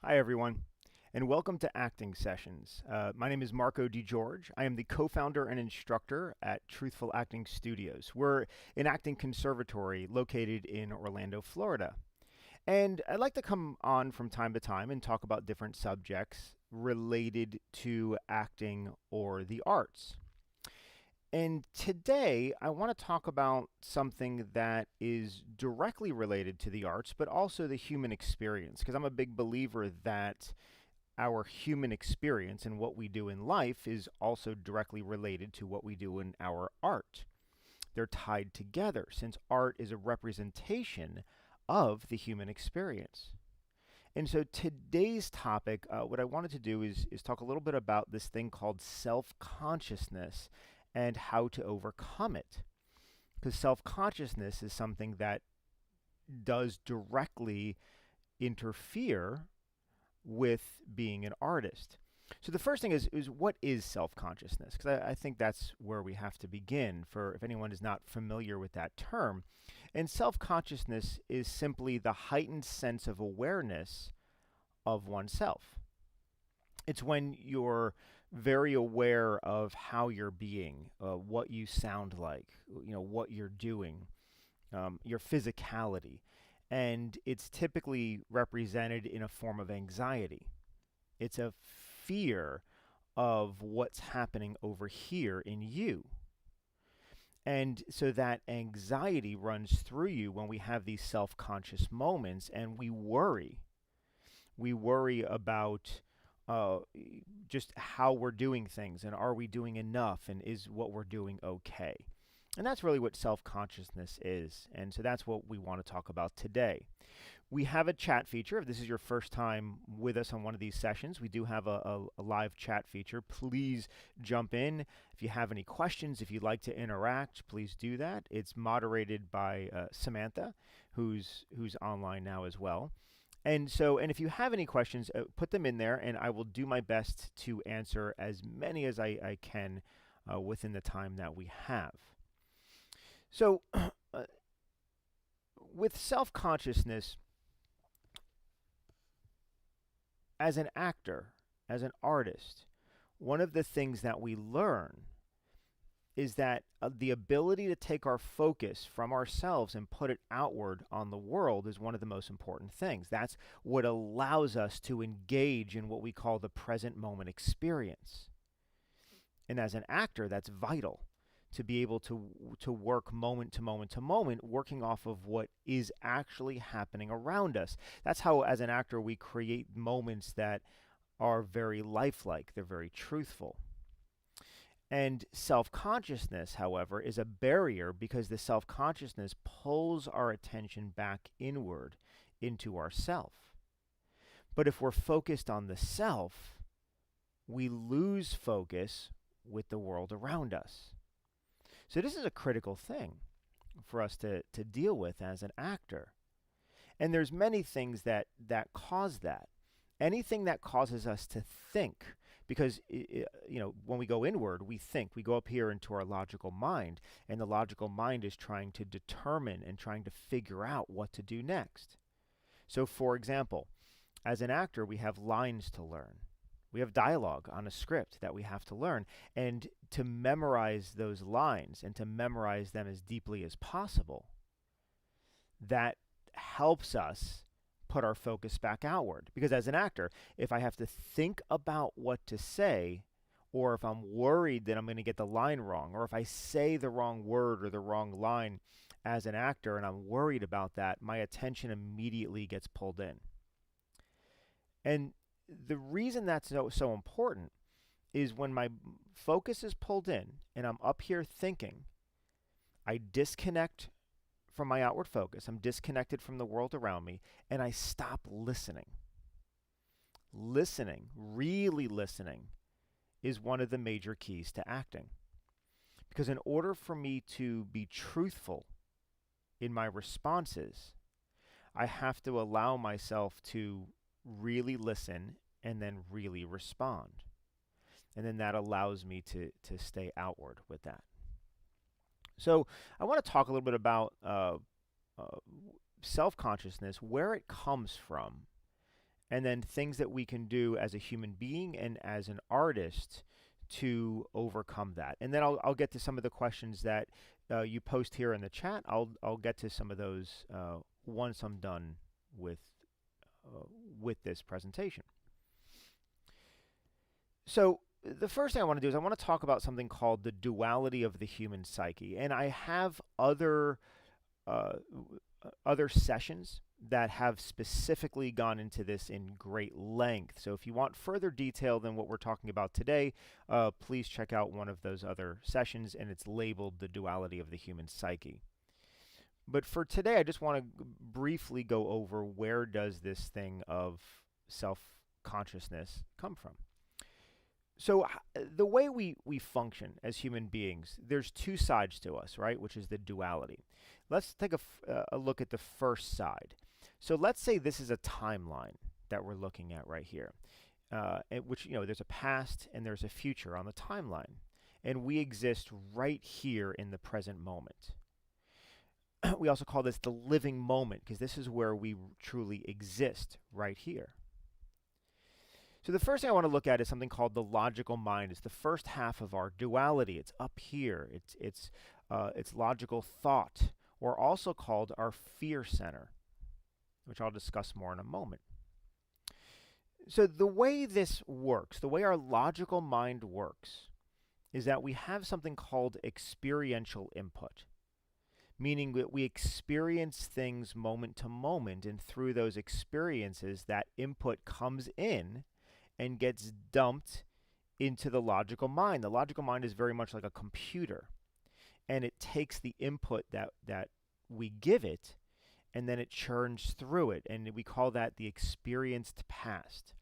Hi, everyone, and welcome to Acting Sessions. My name is Marco DiGeorge. I am the co-founder and instructor at Truthful Acting Studios. We're an acting conservatory located in Orlando, Florida. And I'd like to come on from time to time and talk about different subjects related to acting or the arts. And today, I want to talk about something that is directly related to the arts, but also the human experience, because I'm a big believer that our human experience and what we do in life is also directly related to what we do in our art. They're tied together since art is a representation of the human experience. And so today's topic, what I wanted to do is talk a little bit about this thing called self-consciousness and how to overcome it. Because self-consciousness is something that does directly interfere with being an artist. So the first thing is what is self-consciousness? Because I think that's where we have to begin for if anyone is not familiar with that term. And self-consciousness is simply the heightened sense of awareness of oneself. It's when you're very aware of how you're being, what you sound like, what you're doing, your physicality. And it's typically represented in a form of anxiety. It's a fear of what's happening over here in you. And so that anxiety runs through you when we have these self-conscious moments and we worry. We worry about uh, just how we're doing things and are we doing enough and is what we're doing okay? And that's really what self-consciousness is. And so that's what we want to talk about today. We have a chat feature. If this is your first time with us on one of these sessions, we do have a live chat feature. Please jump in. If you have any questions, if you'd like to interact, please do that. It's moderated by Samantha, who's online now as well. And if you have any questions, put them in there, and I will do my best to answer as many as I can within the time that we have. So, with self-consciousness, as an actor, as an artist, one of the things that we learn is that the ability to take our focus from ourselves and put it outward on the world is one of the most important things. That's what allows us to engage in what we call the present moment experience. And as an actor, that's vital to be able to work moment to moment to moment, working off of what is actually happening around us. That's how, as an actor, we create moments that are very lifelike. They're very truthful. And self-consciousness, however, is a barrier because the self-consciousness pulls our attention back inward into ourself. But if we're focused on the self, we lose focus with the world around us. So this is a critical thing for us to deal with as an actor. And there's many things that cause that. Anything that causes us to think, because when we go inward, we think. We go up here into our logical mind, and the logical mind is trying to determine and trying to figure out what to do next. So, for example, as an actor, we have lines to learn. We have dialogue on a script that we have to learn. And to memorize those lines and to memorize them as deeply as possible, that helps us put our focus back outward. Because as an actor, if I have to think about what to say, or if I'm worried that I'm going to get the line wrong, or if I say the wrong word or the wrong line as an actor and I'm worried about that, my attention immediately gets pulled in. And the reason that's so important is when my focus is pulled in and I'm up here thinking, I disconnect from my outward focus. I'm disconnected from the world around me, and I stop listening. Listening, really listening, is one of the major keys to acting. Because in order for me to be truthful in my responses, I have to allow myself to really listen and then really respond. And then that allows me to stay outward with that. So I want to talk a little bit about self-consciousness, where it comes from, and then things that we can do as a human being and as an artist to overcome that. And then I'll get to some of the questions that you post here in the chat. I'll get to some of those once I'm done with this presentation. So the first thing I want to do is I want to talk about something called the duality of the human psyche, and I have other sessions that have specifically gone into this in great length. So if you want further detail than what we're talking about today, please check out one of those other sessions, and it's labeled The Duality of the Human Psyche. But for today, I just want to briefly go over where does this thing of self-consciousness come from. So the way we function as human beings, there's two sides to us, right, which is the duality. Let's take a look at the first side. So let's say this is a timeline that we're looking at right here, which, there's a past and there's a future on the timeline, and we exist right here in the present moment. We also call this the living moment because this is where we truly exist right here. So the first thing I want to look at is something called the logical mind. It's the first half of our duality. It's up here. It's logical thought, or also called our fear center, which I'll discuss more in a moment. So the way this works, the way our logical mind works, is that we have something called experiential input, meaning that we experience things moment to moment, and through those experiences, that input comes in and gets dumped into the logical mind. The logical mind is very much like a computer, and it takes the input that we give it, and then it churns through it, and we call that the experienced past.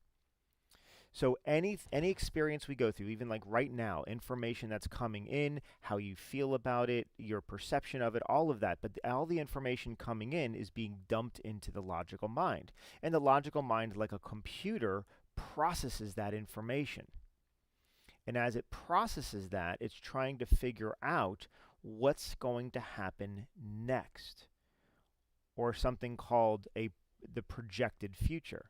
So any experience we go through, even like right now, information that's coming in, how you feel about it, your perception of it, all of that, but all the information coming in is being dumped into the logical mind. And the logical mind, like a computer, processes that information. And as it processes that, it's trying to figure out what's going to happen next, or something called the projected future.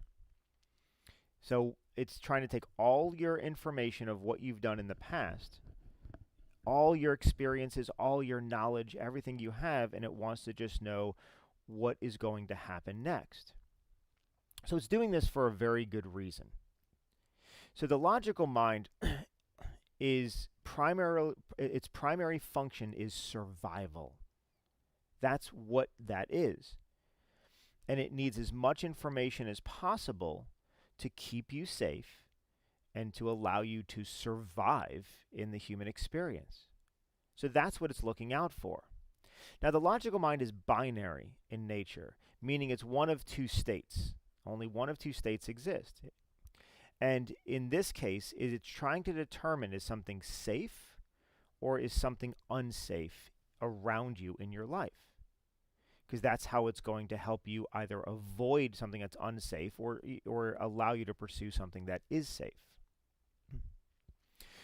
So it's trying to take all your information of what you've done in the past, all your experiences, all your knowledge, everything you have, and it wants to just know what is going to happen next. So it's doing this for a very good reason. So the logical mind its primary function is survival. That's what that is. And it needs as much information as possible to keep you safe and to allow you to survive in the human experience. So that's what it's looking out for. Now, the logical mind is binary in nature, meaning it's one of two states. Only one of two states exist. And in this case, it's trying to determine, is something safe or is something unsafe around you in your life? Because that's how it's going to help you either avoid something that's unsafe or allow you to pursue something that is safe.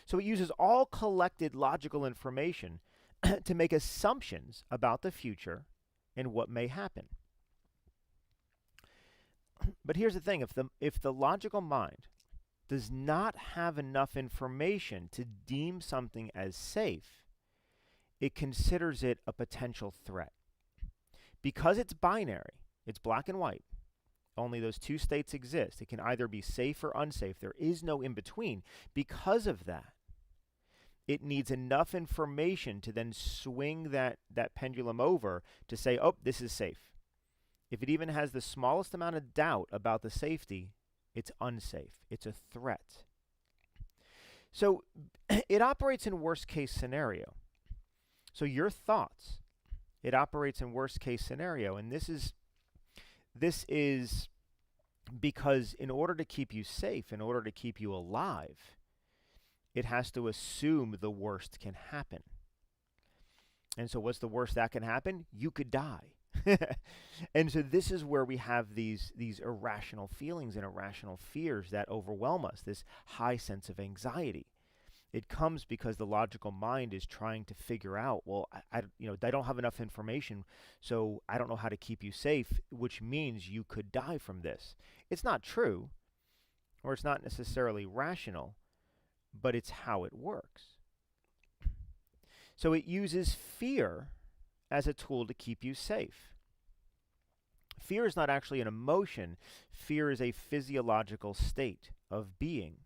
So it uses all collected logical information to make assumptions about the future and what may happen. But here's the thing, if the logical mind does not have enough information to deem something as safe, it considers it a potential threat. Because it's binary, it's black and white, only those two states exist. It can either be safe or unsafe. There is no in between. Because of that, it needs enough information to then swing that pendulum over to say, oh, this is safe. If it even has the smallest amount of doubt about the safety, it's unsafe. It's a threat. So it operates in worst case scenario. So your thoughts, it operates in worst case scenario. And this is because in order to keep you safe, in order to keep you alive, it has to assume the worst can happen. And so what's the worst that can happen? You could die. And so this is where we have these irrational feelings and irrational fears that overwhelm us, this high sense of anxiety. It comes because the logical mind is trying to figure out, well, I don't have enough information, so I don't know how to keep you safe, which means you could die from this. It's not true, or it's not necessarily rational, but it's how it works. So it uses fear as a tool to keep you safe. Fear is not actually an emotion. Fear is a physiological state of being.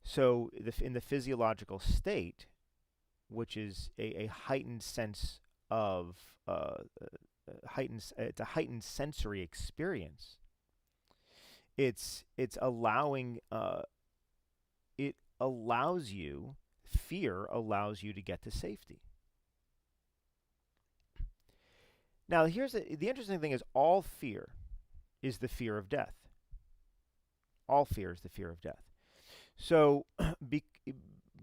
So in the physiological state, which is a heightened sense of it's a heightened sensory experience. It's allowing it allows you fear allows you to get to safety. Now, here's the interesting thing is all fear is the fear of death. All fear is the fear of death. So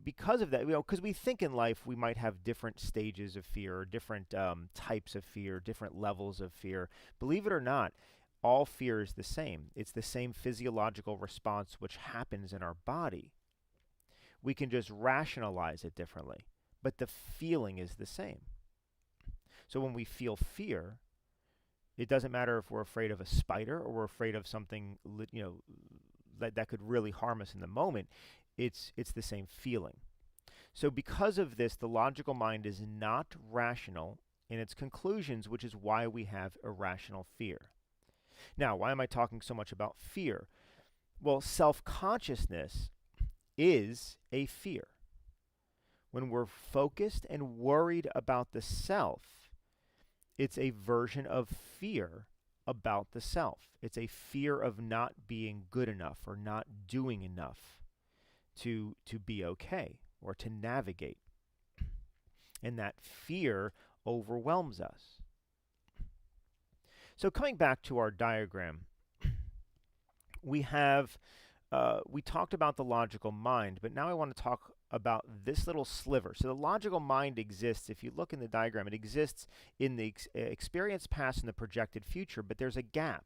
because of that, because we think in life we might have different stages of fear, or different types of fear, different levels of fear. Believe it or not, all fear is the same. It's the same physiological response which happens in our body. We can just rationalize it differently, but the feeling is the same. So when we feel fear, it doesn't matter if we're afraid of a spider or we're afraid of something, that could really harm us in the moment. It's the same feeling. So because of this, the logical mind is not rational in its conclusions, which is why we have irrational fear. Now, why am I talking so much about fear? Well, self-consciousness is a fear. When we're focused and worried about the self, it's a version of fear about the self. It's a fear of not being good enough or not doing enough to be okay or to navigate. And that fear overwhelms us. So coming back to our diagram, we talked about the logical mind, but now I want to talk about this little sliver. So the logical mind exists, if you look in the diagram, it exists in the experienced past and the projected future, but there's a gap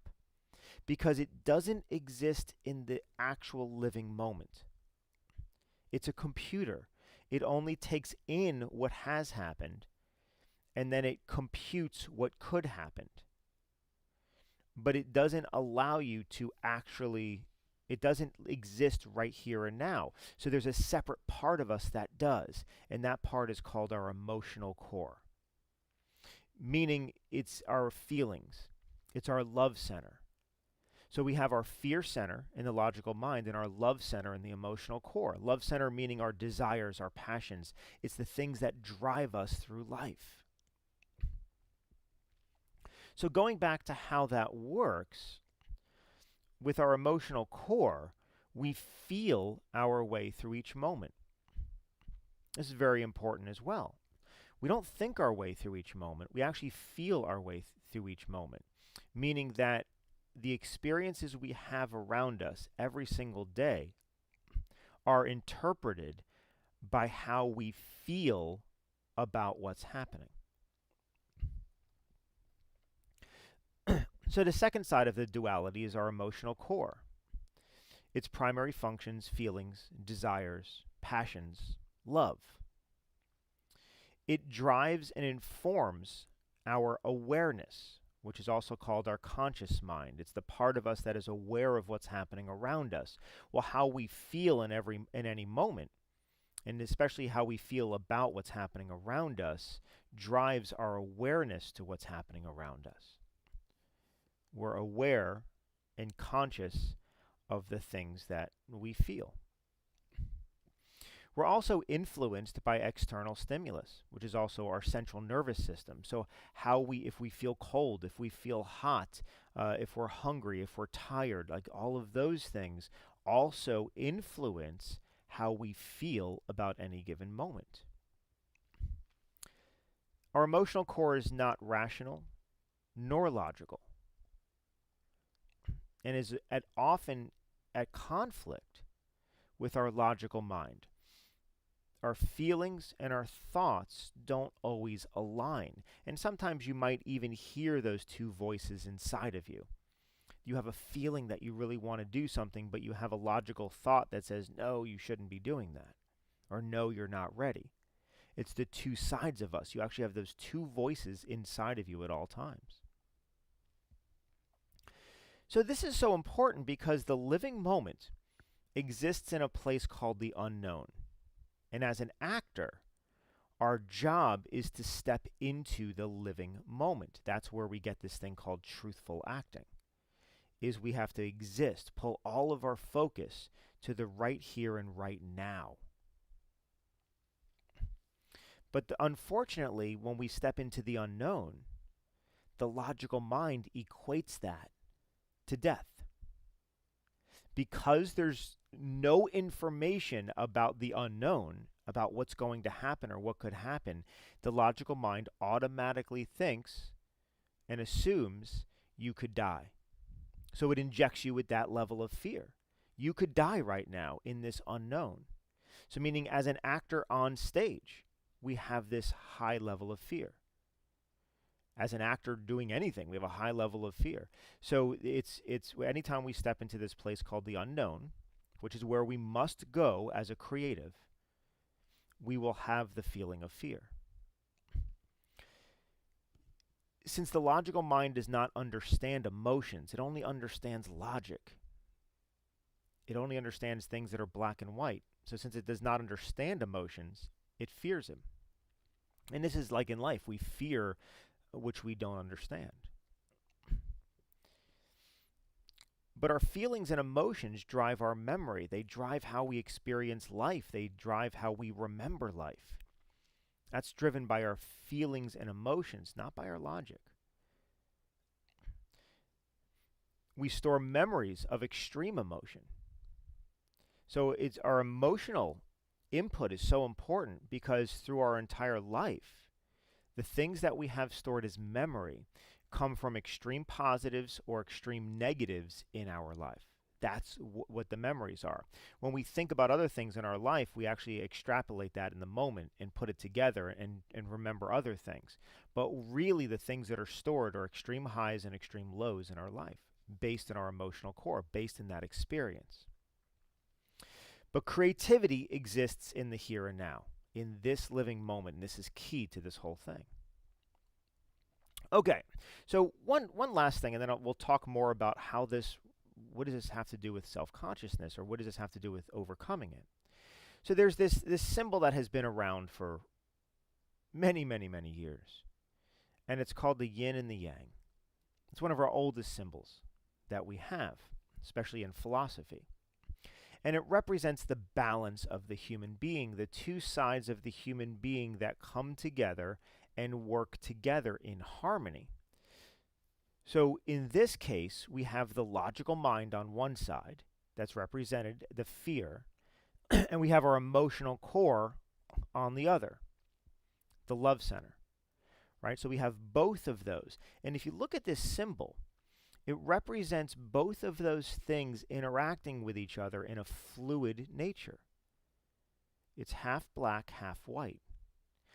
because it doesn't exist in the actual living moment. It's a computer. It only takes in what has happened, and then it computes what could happen. But it doesn't allow you to it doesn't exist right here and now. So there's a separate part of us that does, and that part is called our emotional core. Meaning it's our feelings. It's our love center. So we have our fear center in the logical mind and our love center in the emotional core. Love center meaning our desires, our passions. It's the things that drive us through life. So going back to how that works, with our emotional core, we feel our way through each moment. This is very important as well. We don't think our way through each moment. We actually feel our way through each moment, meaning that the experiences we have around us every single day are interpreted by how we feel about what's happening. So the second side of the duality is our emotional core. Its primary functions, feelings, desires, passions, love. It drives and informs our awareness, which is also called our conscious mind. It's the part of us that is aware of what's happening around us. Well, how we feel in any moment, and especially how we feel about what's happening around us, drives our awareness to what's happening around us. We're aware and conscious of the things that we feel. We're also influenced by external stimulus, which is also our central nervous system. So if we feel cold, if we feel hot, if we're hungry, if we're tired, like all of those things also influence how we feel about any given moment. Our emotional core is not rational nor logical, and is often at conflict with our logical mind. Our feelings and our thoughts don't always align, and sometimes you might even hear those two voices inside of you. You have a feeling that you really want to do something, but you have a logical thought that says, no, you shouldn't be doing that. or no, you're not ready. It's the two sides of us. You actually have those two voices inside of you at all times. So this is so important because the living moment exists in a place called the unknown. And as an actor, our job is to step into the living moment. That's where we get this thing called truthful acting. Is we have to exist, pull all of our focus to the right here and right now. But unfortunately, when we step into the unknown, the logical mind equates that to death. Because there's no information about the unknown, about what's going to happen or what could happen, the logical mind automatically thinks and assumes you could die. So it injects you with that level of fear. You could die right now in this unknown. So meaning as an actor on stage, we have this high level of fear. As an actor doing anything, we have a high level of fear. So it's anytime we step into this place called the unknown, which is where we must go as a creative, we will have the feeling of fear. Since the logical mind does not understand emotions, it only understands logic. It only understands things that are black and white. So since it does not understand emotions, it fears them. And this is like in life. We fear which we don't understand. But our feelings and emotions drive our memory. They drive how we experience life. They drive how we remember life. That's driven by our feelings and emotions, not by our logic. We store memories of extreme emotion. So it's our emotional input is so important because through our entire life, the things that we have stored as memory come from extreme positives or extreme negatives in our life. That's what the memories are. When we think about other things in our life, we actually extrapolate that in the moment and put it together and remember other things. But really the things that are stored are extreme highs and extreme lows in our life, based in our emotional core, based in that experience. But creativity exists in the here and now, in this living moment, and this is key to this whole thing. Okay, so one last thing, and then we'll talk more about how what does this have to do with self-consciousness, or what does this have to do with overcoming it? So there's this symbol that has been around for many, many, many years, and it's called the yin and the yang. It's one of our oldest symbols that we have, especially in philosophy. And it represents the balance of the human being, the two sides of the human being that come together and work together in harmony. So in this case, we have the logical mind on one side, that's represented, the fear, and we have our emotional core on the other, the love center, right? So we have both of those. And if you look at this symbol, it represents both of those things interacting with each other in a fluid nature. It's half black, half white.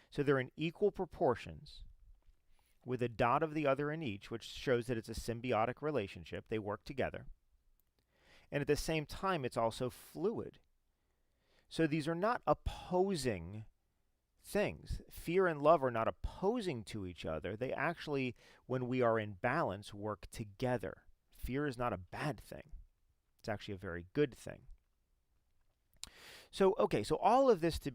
So they're in equal proportions with a dot of the other in each, which shows that it's a symbiotic relationship. They work together. And at the same time, it's also fluid. So these are not opposing things. Fear and love are not opposing to each other. They actually, when we are in balance, work together. Fear is not a bad thing. It's actually a very good thing. So, okay, so all of this to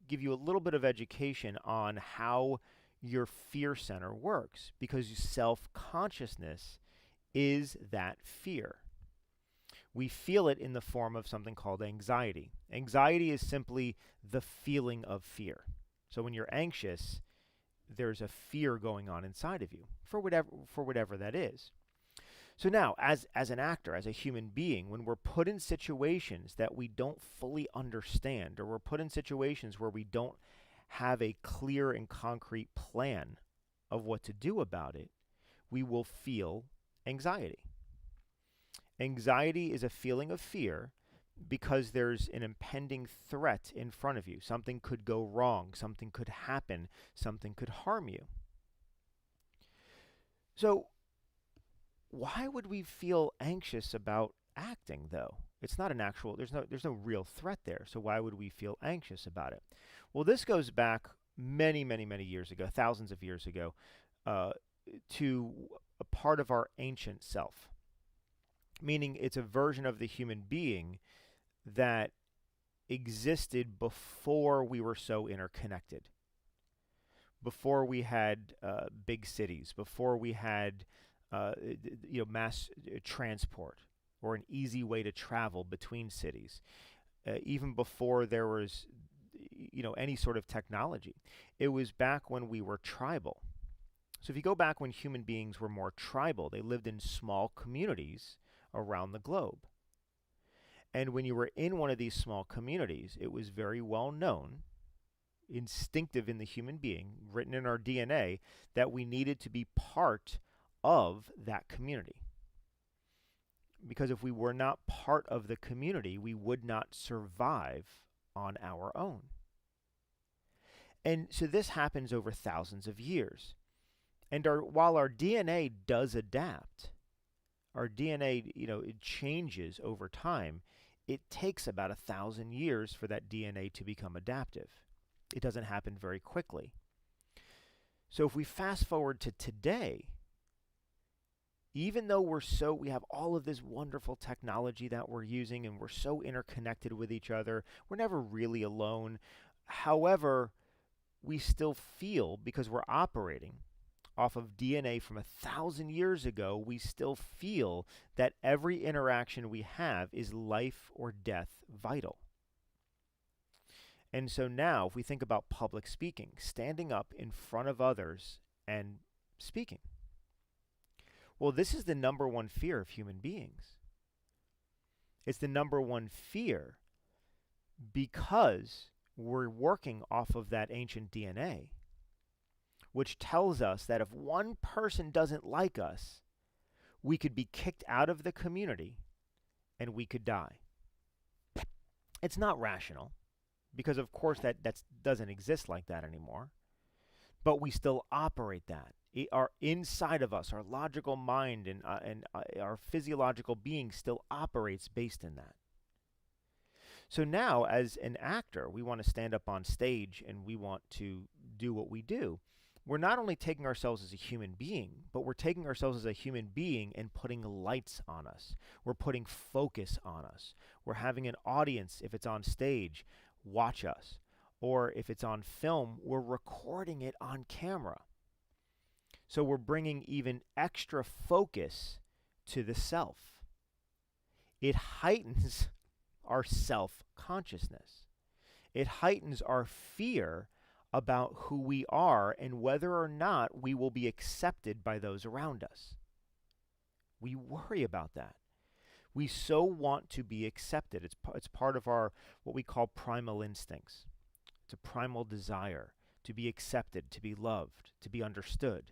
give you a little bit of education on how your fear center works, because self-consciousness is that fear. We feel it in the form of something called anxiety. Anxiety is simply the feeling of fear. So when you're anxious, there's a fear going on inside of you for whatever that is. So now, as an actor, as a human being, when we're put in situations that we don't fully understand, or we're put in situations where we don't have a clear and concrete plan of what to do about it, we will feel anxiety. Anxiety is a feeling of fear because there's an impending threat in front of you. Something could go wrong, something could happen, something could harm you. So why would we feel anxious about acting, though? It's not an actual, there's no real threat there. So why would we feel anxious about it? Well, this goes back many, many, many years ago, thousands of years ago, uh, to a part of our ancient self, meaning it's a version of the human being that existed before we were so interconnected, before we had big cities, before we had mass transport or an easy way to travel between cities, even before there was any sort of technology. It was back when we were tribal. So if you go back when human beings were more tribal, they lived in small communities around the globe. And when you were in one of these small communities, it was very well known, instinctive in the human being, written in our DNA, that we needed to be part of that community. Because if we were not part of the community, we would not survive on our own. And so this happens over thousands of years. And while our DNA does adapt, our DNA, it changes over time. It takes about 1,000 years for that DNA to become adaptive. It doesn't happen very quickly. So if we fast forward to today, even though we have all of this wonderful technology that we're using and we're so interconnected with each other, we're never really alone. However, we still feel, because we're operating off of DNA from 1,000 years ago, we still feel that every interaction we have is life or death vital. And so now, if we think about public speaking, standing up in front of others and speaking, well, this is the number one fear of human beings. It's the number one fear because we're working off of that ancient DNA, which tells us that if one person doesn't like us, we could be kicked out of the community and we could die. It's not rational, because of course that doesn't exist like that anymore, but we still operate that. Our inside of us, our logical mind and our physiological being still operates based in that. So now, as an actor, we want to stand up on stage and we want to do what we do. We're not only taking ourselves as a human being, but we're taking ourselves as a human being and putting lights on us. We're putting focus on us. We're having an audience, if it's on stage, watch us. Or if it's on film, we're recording it on camera. So we're bringing even extra focus to the self. It heightens our self-consciousness. It heightens our fear about who we are and whether or not we will be accepted by those around us. We worry about that. We so want to be accepted. It's part of our, what we call primal instincts. It's a primal desire to be accepted, to be loved, to be understood.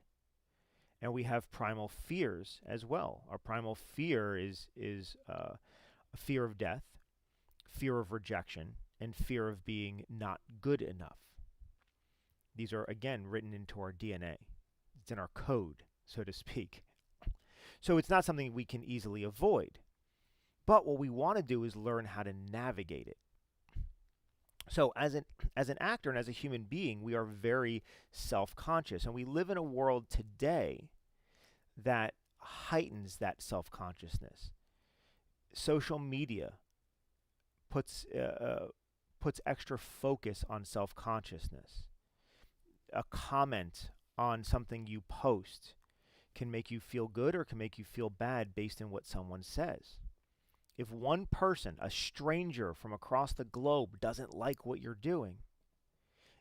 And we have primal fears as well. Our primal fear is a fear of death, fear of rejection, and fear of being not good enough. These are, again, written into our DNA. It's in our code, so to speak. So it's not something we can easily avoid. But what we want to do is learn how to navigate it. So as an actor and as a human being, we are very self-conscious. And we live in a world today that heightens that self-consciousness. Social media puts extra focus on self-consciousness. A comment on something you post can make you feel good or can make you feel bad based on what someone says. If one person, a stranger from across the globe, doesn't like what you're doing,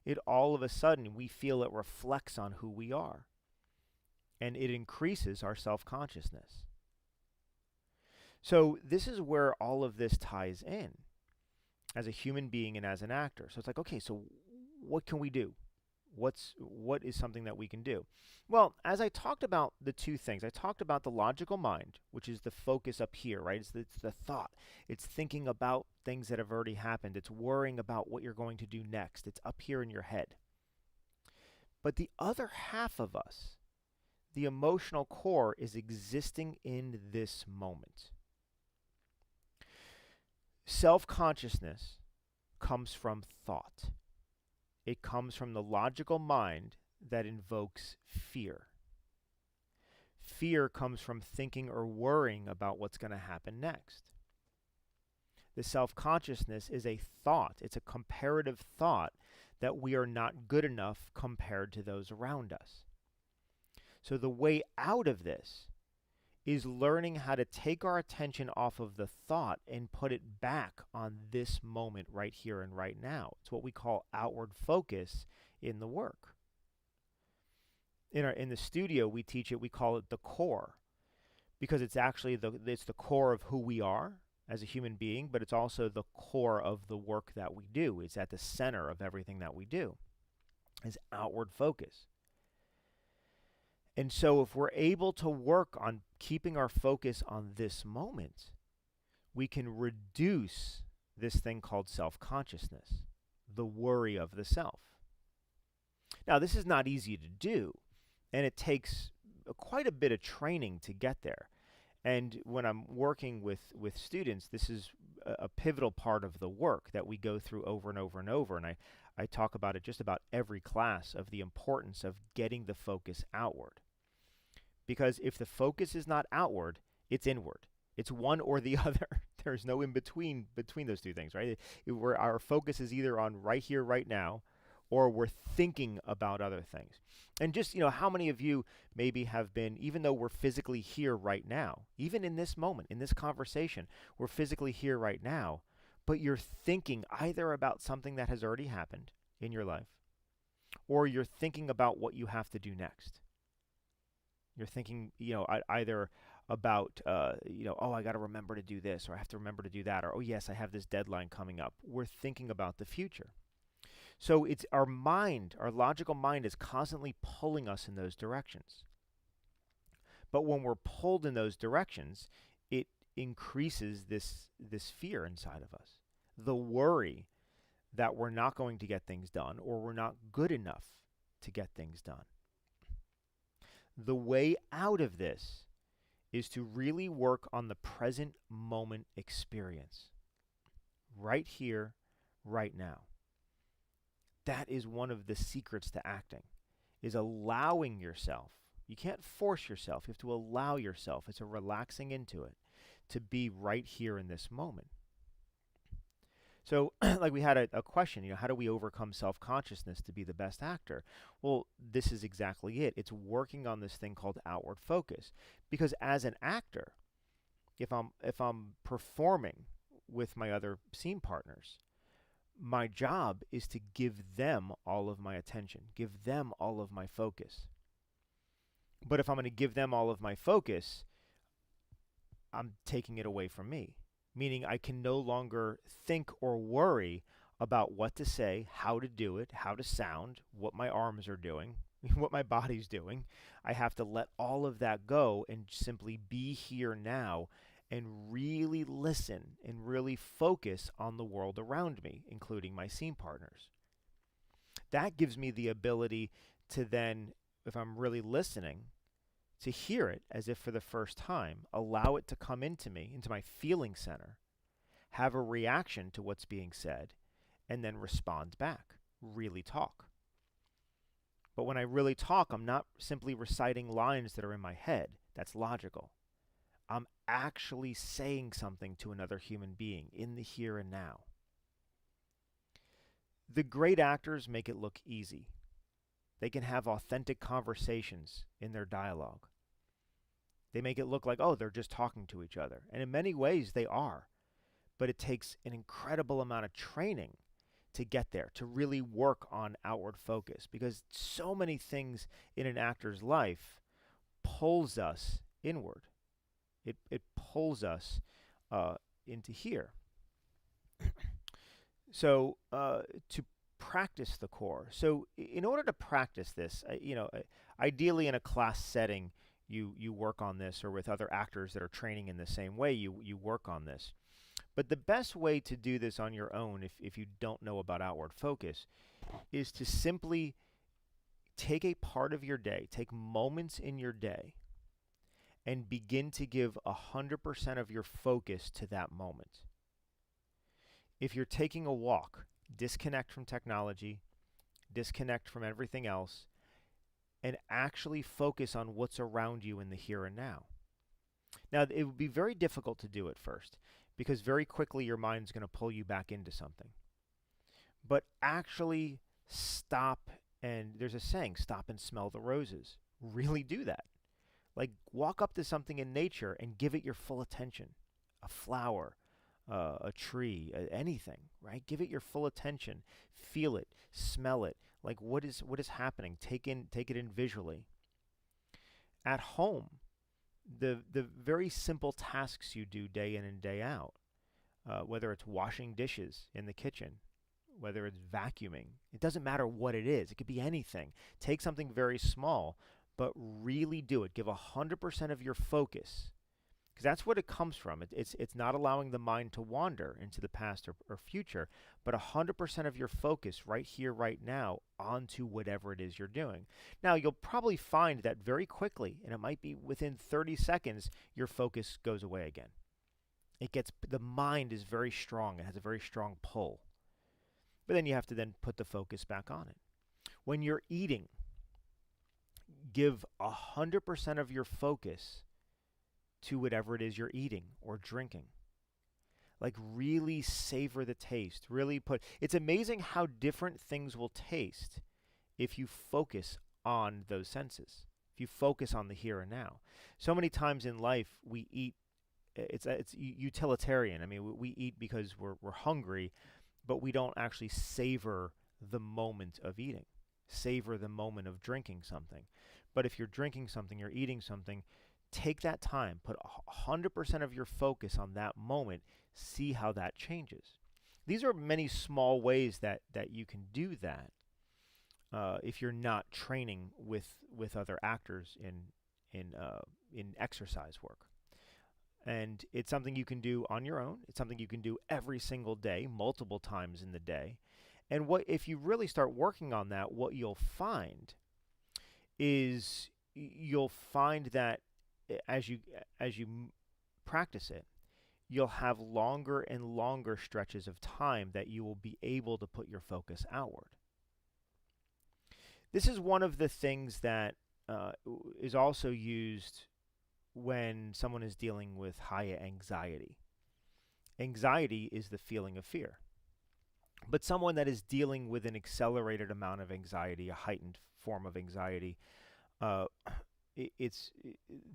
it all of a sudden, we feel it reflects on who we are. And it increases our self-consciousness. So this is where all of this ties in as a human being and as an actor. So it's like, okay, so what can we do? What is something that we can do? Well, as I talked about the two things, I talked about the logical mind, which is the focus up here, right? It's the thought. It's thinking about things that have already happened. It's worrying about what you're going to do next. It's up here in your head. But the other half of us, the emotional core, is existing in this moment. Self-consciousness comes from thought. It comes from the logical mind that invokes fear. Fear comes from thinking or worrying about what's going to happen next. The self-consciousness is a thought. It's a comparative thought that we are not good enough compared to those around us. So the way out of this is learning how to take our attention off of the thought and put it back on this moment right here and right now. It's what we call outward focus in the work. In the studio, we teach it, we call it the core, because it's actually it's the core of who we are as a human being, but it's also the core of the work that we do. It's at the center of everything that we do, is outward focus. And so if we're able to work on keeping our focus on this moment, we can reduce this thing called self-consciousness, the worry of the self. Now, this is not easy to do, and it takes quite a bit of training to get there. And when I'm working with students, this is a pivotal part of the work that we go through over and over and over. And I talk about it just about every class, of the importance of getting the focus outward. Because if the focus is not outward, it's inward. It's one or the other. There's no in between those two things, right? Where our focus is either on right here, right now, or we're thinking about other things. And just, how many of you maybe have been, even though we're physically here right now, even in this moment, in this conversation, we're physically here right now, but you're thinking either about something that has already happened in your life, or you're thinking about what you have to do next. You're thinking, either about, oh, I got to remember to do this, or I have to remember to do that, or, oh, yes, I have this deadline coming up. We're thinking about the future. So it's our mind, our logical mind is constantly pulling us in those directions. But when we're pulled in those directions, it increases this fear inside of us, the worry that we're not going to get things done, or we're not good enough to get things done. The way out of this is to really work on the present moment experience. Right here, right now. That is one of the secrets to acting, is allowing yourself. You can't force yourself. You have to allow yourself. It's a relaxing into it to be right here in this moment. So like we had a question, how do we overcome self-consciousness to be the best actor? Well, this is exactly it. It's working on this thing called outward focus. Because as an actor, if I'm performing with my other scene partners, my job is to give them all of my attention, give them all of my focus. But if I'm going to give them all of my focus, I'm taking it away from me. Meaning I can no longer think or worry about what to say, how to do it, how to sound, what my arms are doing, what my body's doing. I have to let all of that go and simply be here now and really listen and really focus on the world around me, including my scene partners. That gives me the ability to then, if I'm really listening, to hear it as if for the first time, allow it to come into me, into my feeling center, have a reaction to what's being said, and then respond back, really talk. But when I really talk, I'm not simply reciting lines that are in my head. That's logical. I'm actually saying something to another human being in the here and now. The great actors make it look easy. They can have authentic conversations in their dialogue. They make it look like, oh, they're just talking to each other. And in many ways, they are. But it takes an incredible amount of training to get there, to really work on outward focus. Because so many things in an actor's life pulls us inward. It pulls us into here. So to practice the core. So in order to practice this, ideally in a class setting, you work on this, or with other actors that are training in the same way, you work on this. But the best way to do this on your own, if you don't know about outward focus, is to simply take a part of your day, take moments in your day, and begin to give 100% of your focus to that moment. If you're taking a walk, disconnect from technology, disconnect from everything else, and actually focus on what's around you in the here and now. Now, it would be very difficult to do at first because very quickly your mind's going to pull you back into something. But actually stop, and there's a saying, stop and smell the roses. Really do that. Like, walk up to something in nature and give it your full attention. A flower, a tree, anything, right? Give it your full attention. Feel it, smell it. Like, what is happening? Take it in visually. At home, the very simple tasks you do day in and day out, whether it's washing dishes in the kitchen, whether it's vacuuming, it doesn't matter what it is. It could be anything. Take something very small, but really do it. Give 100% of your focus, because that's what it comes from. It's not allowing the mind to wander into the past or future, but 100% of your focus right here, right now, onto whatever it is you're doing. Now, you'll probably find that very quickly, and it might be within 30 seconds, your focus goes away again. The mind is very strong. It has a very strong pull. But then you have to then put the focus back on it. When you're eating, give 100% of your focus to whatever it is you're eating or drinking. Like, really savor the taste. It's amazing how different things will taste if you focus on those senses. If you focus on the here and now. So many times in life we eat, it's utilitarian. I mean, we eat because we're hungry, but we don't actually savor the moment of eating. Savor the moment of drinking something. But if you're drinking something, you're eating something, take that time, put 100% of your focus on that moment, see how that changes. These are many small ways that you can do that if you're not training with other actors in exercise work. And it's something you can do on your own. It's something you can do every single day, multiple times in the day. And if you really start working on that, what you'll find is that as you practice it, you'll have longer and longer stretches of time that you will be able to put your focus outward. This is one of the things that is also used when someone is dealing with high anxiety. Anxiety is the feeling of fear. But someone that is dealing with an accelerated amount of anxiety, a heightened form of anxiety, the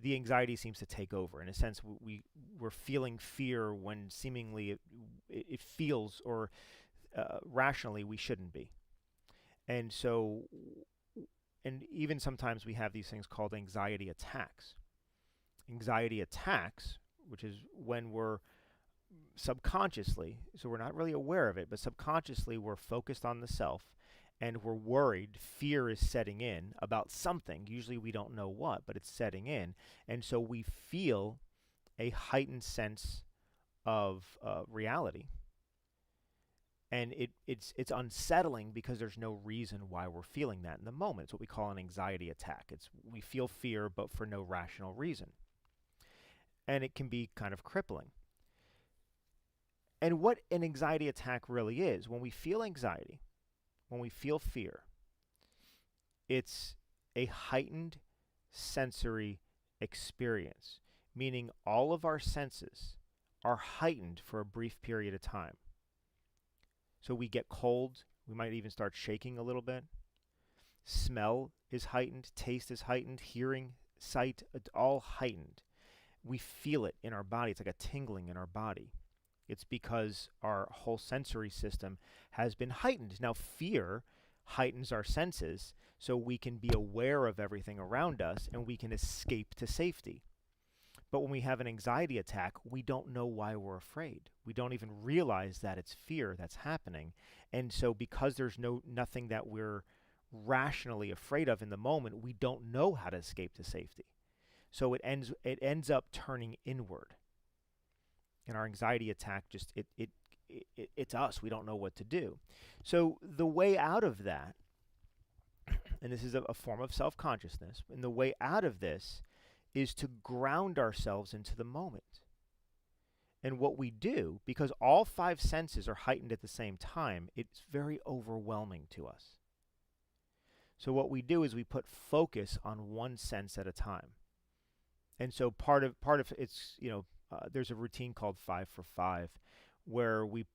anxiety seems to take over. In a sense, we're feeling fear when seemingly it feels, or rationally we shouldn't be. And so, and even sometimes we have these things called anxiety attacks. Anxiety attacks, which is when we're subconsciously, so we're not really aware of it, but subconsciously we're focused on the self and we're worried, fear is setting in about something. Usually we don't know what, but it's setting in. And so we feel a heightened sense of reality. And it's unsettling because there's no reason why we're feeling that in the moment. It's what we call an anxiety attack. We feel fear, but for no rational reason. And it can be kind of crippling. And what an anxiety attack really is, when we feel anxiety, when we feel fear, it's a heightened sensory experience, meaning all of our senses are heightened for a brief period of time. So we get cold, we might even start shaking a little bit. Smell is heightened, taste is heightened, hearing, sight, all heightened. We feel it in our body. It's like a tingling in our body. It's because our whole sensory system has been heightened. Now, fear heightens our senses so we can be aware of everything around us and we can escape to safety. But when we have an anxiety attack, we don't know why we're afraid. We don't even realize that it's fear that's happening. And so because there's nothing that we're rationally afraid of in the moment, we don't know how to escape to safety. So it ends up turning inward. And our anxiety attack it's us. We don't know what to do. So the way out of that, and this is a form of self-consciousness, and the way out of this is to ground ourselves into the moment. And what we do, because all five senses are heightened at the same time, it's very overwhelming to us. So what we do is we put focus on one sense at a time. And so part of it's, there's a routine called 5 for 5 where we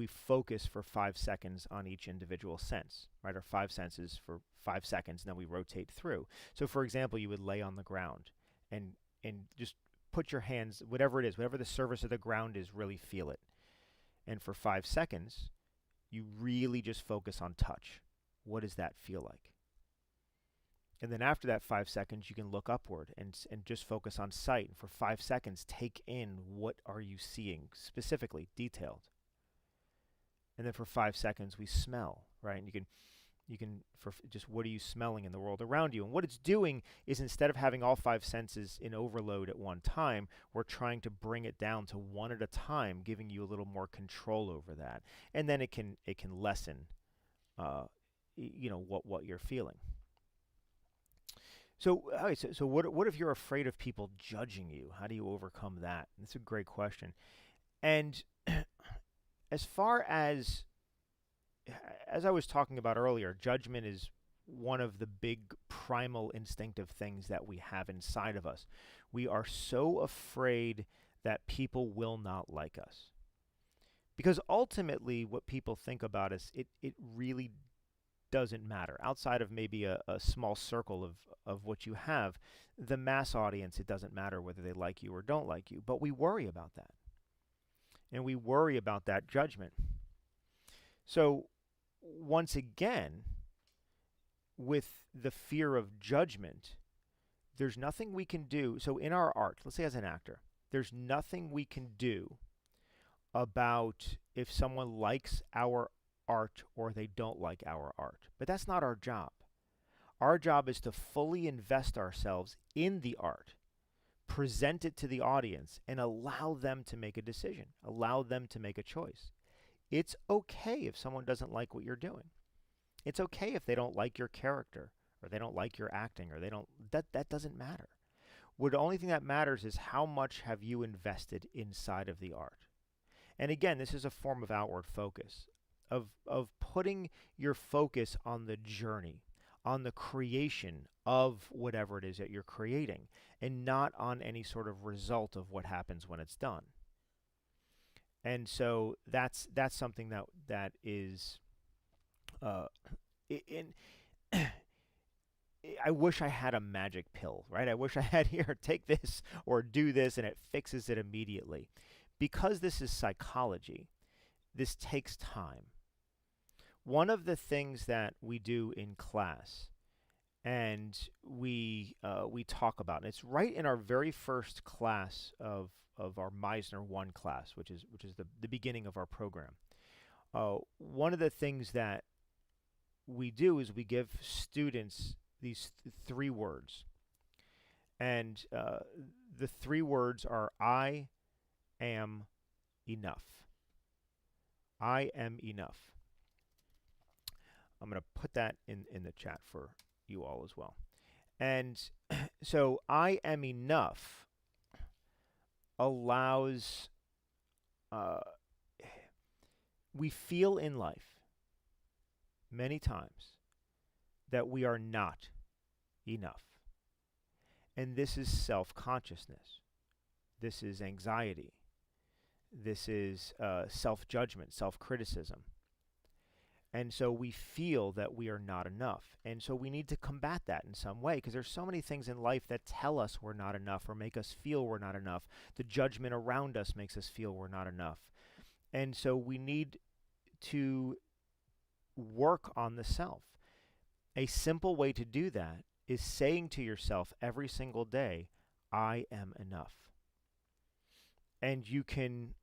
focus for 5 seconds on each individual sense, right? Our 5 senses for 5 seconds, and then we rotate through. So for example, you would lay on the ground and just put your hands, whatever it is, whatever the surface of the ground is, really feel it. And for 5 seconds, you really just focus on touch. What does that feel like? And then after that 5 seconds, you can look upward and just focus on sight. And for 5 seconds, take in what are you seeing, specifically, detailed. And then for 5 seconds, we smell, right? And you can for just what are you smelling in the world around you? And what it's doing is, instead of having all 5 senses in overload at one time, we're trying to bring it down to one at a time, giving you a little more control over that. And then it can lessen, what you're feeling. So, so what if you're afraid of people judging you? How do you overcome that? That's a great question. And as far as I was talking about earlier, judgment is one of the big primal instinctive things that we have inside of us. We are so afraid that people will not like us. Because ultimately, what people think about us, it really doesn't matter. Outside of maybe a small circle of what you have, the mass audience, it doesn't matter whether they like you or don't like you. But we worry about that. And we worry about that judgment. So once again, with the fear of judgment, there's nothing we can do. So in our art, let's say as an actor, there's nothing we can do about if someone likes our art or they don't like our art. But that's not our job. Our job is to fully invest ourselves in the art, present it to the audience, and allow them to make a decision, allow them to make a choice. It's okay if someone doesn't like what you're doing. It's okay if they don't like your character, or they don't like your acting, or they don't, that doesn't matter. The only thing that matters is how much have you invested inside of the art. And again, this is a form of outward focus, of putting your focus on the journey, on the creation of whatever it is that you're creating, and not on any sort of result of what happens when it's done. And so that's something that is, I wish I had a magic pill, right? I wish I had here, take this or do this, and it fixes it immediately. Because this is psychology, this takes time. One of the things that we do in class, and we talk about, and it's right in our very first class of our Meisner 1 class, which is the beginning of our program. One of the things that we do is we give students these 3 words. And the 3 words are, I am enough. I am enough. I'm going to put that in the chat for you all as well. And so I am enough allows, we feel in life many times that we are not enough. And this is self-consciousness. This is anxiety. This is self-judgment, self-criticism. And so we feel that we are not enough. And so we need to combat that in some way, because there's so many things in life that tell us we're not enough or make us feel we're not enough. The judgment around us makes us feel we're not enough. And so we need to work on the self. A simple way to do that is saying to yourself every single day, I am enough. And you can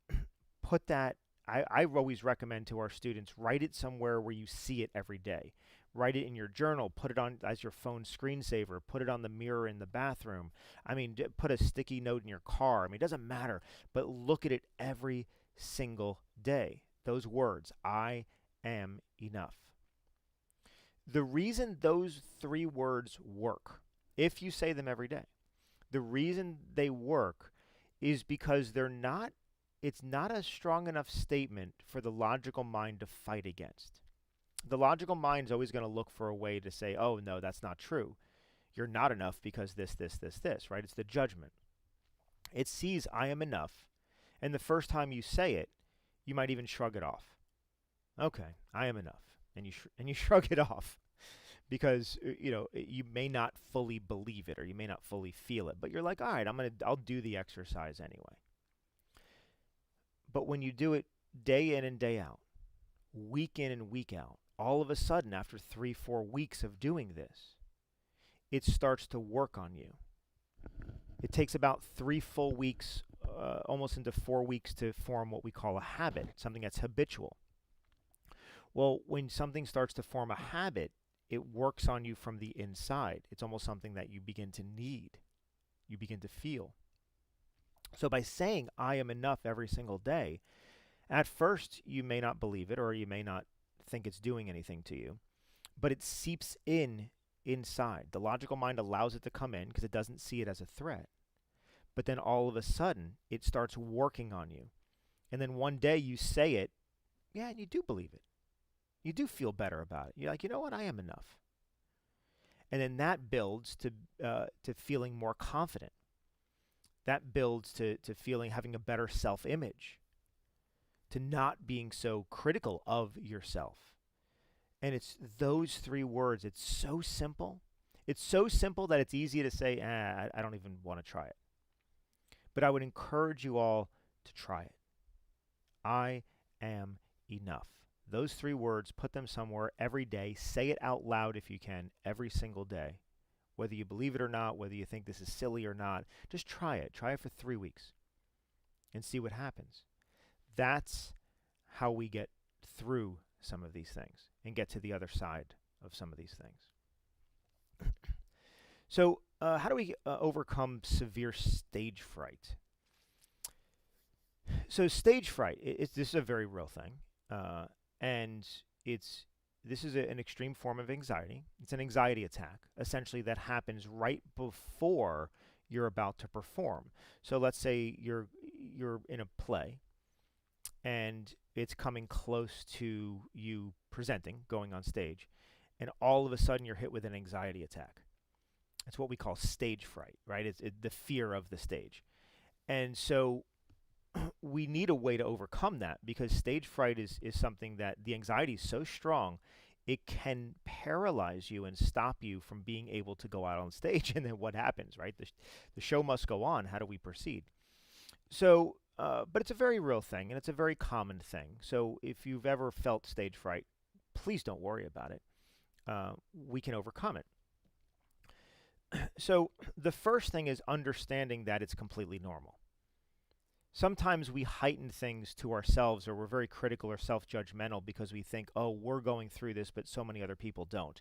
put that, I always recommend to our students, write it somewhere where you see it every day. Write it in your journal, put it on as your phone screensaver, put it on the mirror in the bathroom. I mean, put a sticky note in your car. I mean, it doesn't matter, but look at it every single day. Those words, I am enough. The reason those 3 words work, if you say them every day, the reason they work is because they're not it's not a strong enough statement for the logical mind to fight against. The logical mind is always going to look for a way to say, oh, no, that's not true. You're not enough because this, right? It's the judgment. It sees I am enough, and the first time you say it, you might even shrug it off. Okay, I am enough, and you shrug it off because you may not fully believe it or you may not fully feel it, but you're like, all right, I'll do the exercise anyway. But when you do it day in and day out, week in and week out, all of a sudden, after 3-4 weeks of doing this, it starts to work on you. It takes about 3 full weeks, almost into 4 weeks, to form what we call a habit, something that's habitual. Well, when something starts to form a habit, it works on you from the inside. It's almost something that you begin to need, you begin to feel. So by saying, I am enough every single day, at first you may not believe it or you may not think it's doing anything to you, but it seeps inside. The logical mind allows it to come in because it doesn't see it as a threat. But then all of a sudden, it starts working on you. And then one day you say it, yeah, and you do believe it. You do feel better about it. You're like, you know what, I am enough. And then that builds to feeling more confident. That builds to having a better self-image, to not being so critical of yourself. And it's those 3 words. It's so simple. It's so simple that it's easy to say, I don't even want to try it. But I would encourage you all to try it. I am enough. Those 3 words, put them somewhere every day. Say it out loud if you can, every single day. Whether you believe it or not, whether you think this is silly or not, just try it. Try it for 3 weeks and see what happens. That's how we get through some of these things and get to the other side of some of these things. So how do we overcome severe stage fright? So stage fright, this is a very real thing. And this is an extreme form of anxiety. It's an anxiety attack, essentially, that happens right before you're about to perform. So let's say you're in a play, and it's coming close to you presenting, going on stage, and all of a sudden you're hit with an anxiety attack. It's what we call stage fright, right? It's the fear of the stage. And so we need a way to overcome that, because stage fright is something that the anxiety is so strong, it can paralyze you and stop you from being able to go out on stage. And then what happens, right? The show must go on. How do we proceed? So, but it's a very real thing, and it's a very common thing. So if you've ever felt stage fright, please don't worry about it. We can overcome it. So the first thing is understanding that it's completely normal. Sometimes we heighten things to ourselves, or we're very critical or self-judgmental because we think, oh, we're going through this, but so many other people don't.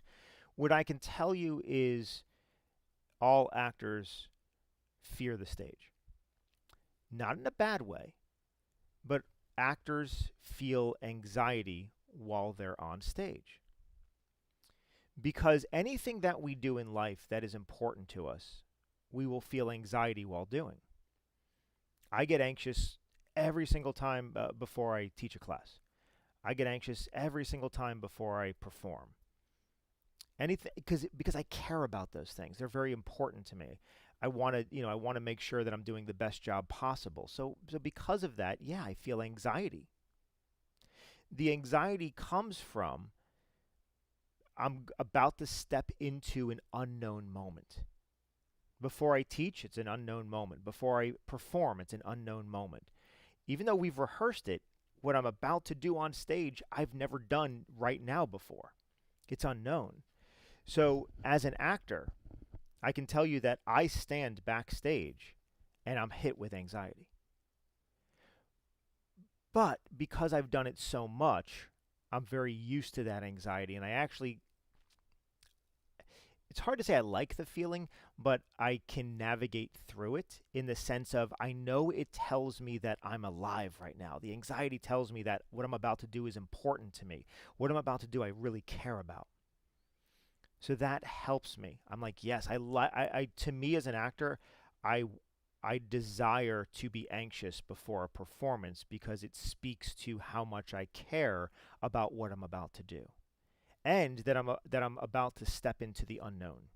What I can tell you is all actors fear the stage. Not in a bad way, but actors feel anxiety while they're on stage. Because anything that we do in life that is important to us, we will feel anxiety while doing. I get anxious every single time before I teach a class. I get anxious every single time before I perform. Anything, because I care about those things. They're very important to me. I want to make sure that I'm doing the best job possible. So because of that, yeah, I feel anxiety. The anxiety comes from I'm about to step into an unknown moment. Before I teach, it's an unknown moment. Before I perform, it's an unknown moment. Even though we've rehearsed it, what I'm about to do on stage, I've never done right now before. It's unknown. So as an actor, I can tell you that I stand backstage and I'm hit with anxiety. But because I've done it so much, I'm very used to that anxiety, and it's hard to say I like the feeling, but I can navigate through it in the sense of I know it tells me that I'm alive right now. The anxiety tells me that what I'm about to do is important to me. What I'm about to do I really care about. So that helps me. I'm like, yes, to me as an actor, I I desire to be anxious before a performance because it speaks to how much I care about what I'm about to do, and that I'm about to step into the unknown,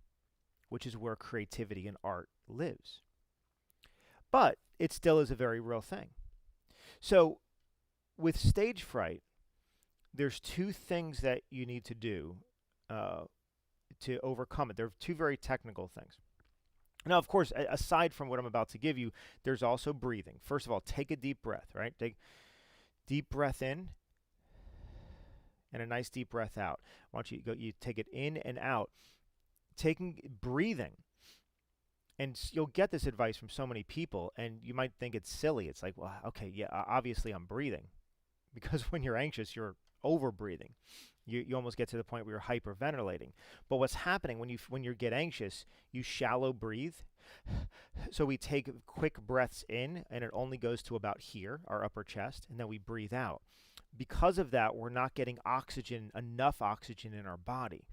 which is where creativity and art lives. But it still is a very real thing. So with stage fright, there's two things that you need to do uh, to overcome it. There are two very technical things. Now, of course, aside from what I'm about to give you, there's also breathing. First of all, take a deep breath, right? Take deep breath in and a nice deep breath out. I want you to go, you take it in and out. Breathing. And you'll get this advice from so many people, and you might think it's silly. It's like, well, okay, yeah, obviously I'm breathing. Because when you're anxious, you're over breathing. You almost get to the point where you're hyperventilating. But what's happening when you get anxious, you shallow breathe. So we take quick breaths in, and it only goes to about here, our upper chest, and then we breathe out. Because of that, we're not getting enough oxygen in our body.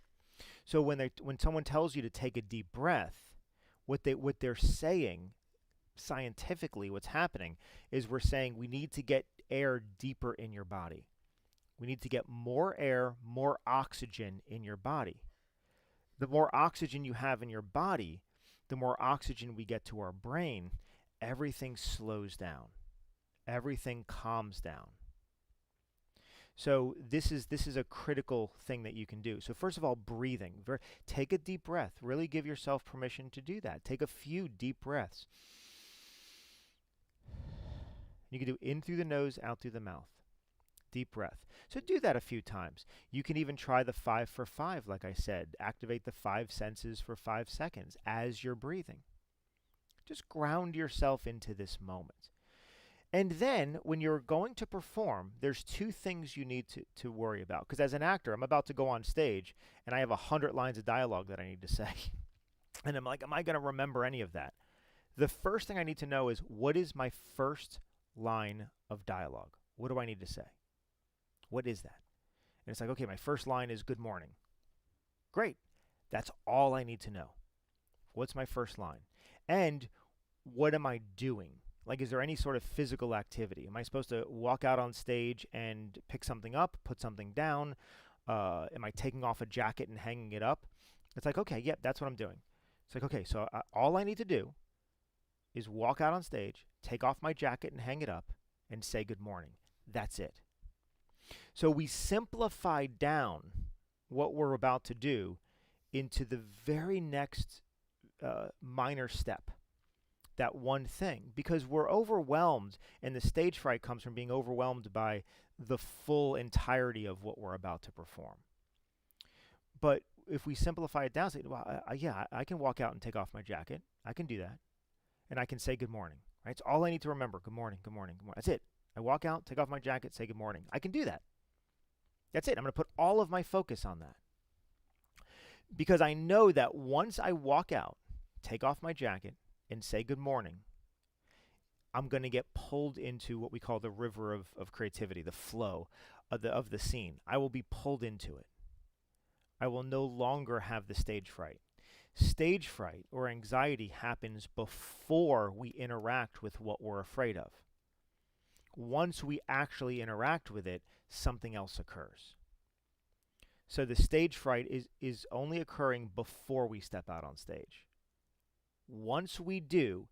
So when someone tells you to take a deep breath, what they're saying scientifically, what's happening is we're saying we need to get air deeper in your body. We need to get more air, more oxygen in your body. The more oxygen you have in your body, the more oxygen we get to our brain, everything slows down. Everything calms down. So this is a critical thing that you can do. So first of all, breathing. Take a deep breath. Really give yourself permission to do that. Take a few deep breaths. You can do in through the nose, out through the mouth. Deep breath. So do that a few times. You can even try the 5 for 5, like I said. Activate the 5 senses for 5 seconds as you're breathing. Just ground yourself into this moment. And then when you're going to perform, there's two things you need to worry about. Because as an actor, I'm about to go on stage, and I have 100 lines of dialogue that I need to say. And I'm like, am I going to remember any of that? The first thing I need to know is, what is my first line of dialogue? What do I need to say? What is that? And it's like, okay, my first line is good morning. Great. That's all I need to know. What's my first line? And what am I doing? Like, is there any sort of physical activity? Am I supposed to walk out on stage and pick something up, put something down? Am I taking off a jacket and hanging it up? It's like, okay, yep, that's what I'm doing. It's like, okay, so all I need to do is walk out on stage, take off my jacket and hang it up, and say good morning. That's it. So we simplify down what we're about to do into the very next minor step. That one thing, because we're overwhelmed, and the stage fright comes from being overwhelmed by the full entirety of what we're about to perform. But if we simplify it down, say, well, I can walk out and take off my jacket. I can do that. And I can say good morning. Right? It's all I need to remember. Good morning, good morning, good morning. That's it. I walk out, take off my jacket, say good morning. I can do that. That's it. I'm going to put all of my focus on that. Because I know that once I walk out, take off my jacket, and say good morning, I'm going to get pulled into what we call the river of creativity, the flow of the scene. I will be pulled into it. I will no longer have the stage fright. Stage fright or anxiety happens before we interact with what we're afraid of. Once we actually interact with it, something else occurs. So the stage fright is only occurring before we step out on stage. Once we do,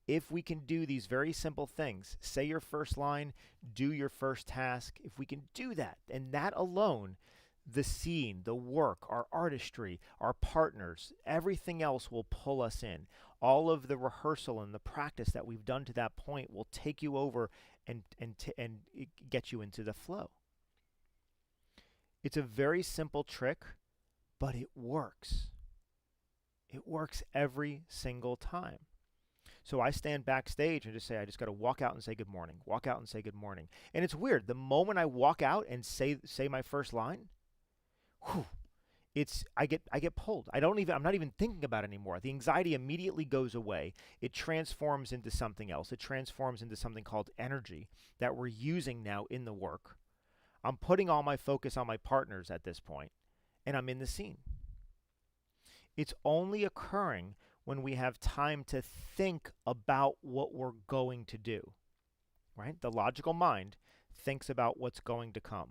if we can do these very simple things, say your first line, do your first task, if we can do that, and that alone, the scene, the work, our artistry, our partners, everything else will pull us in. All of the rehearsal and the practice that we've done to that point will take you over and get you into the flow. It's a very simple trick, but it works. It works every single time. So I stand backstage and just say, I just got to walk out and say good morning. Walk out and say good morning. And it's weird. The moment I walk out and say my first line, I get pulled. I'm not even thinking about it anymore. The anxiety immediately goes away. It transforms into something else. It transforms into something called energy that we're using now in the work. I'm putting all my focus on my partners at this point, and I'm in the scene. It's only occurring when we have time to think about what we're going to do, right? The logical mind thinks about what's going to come.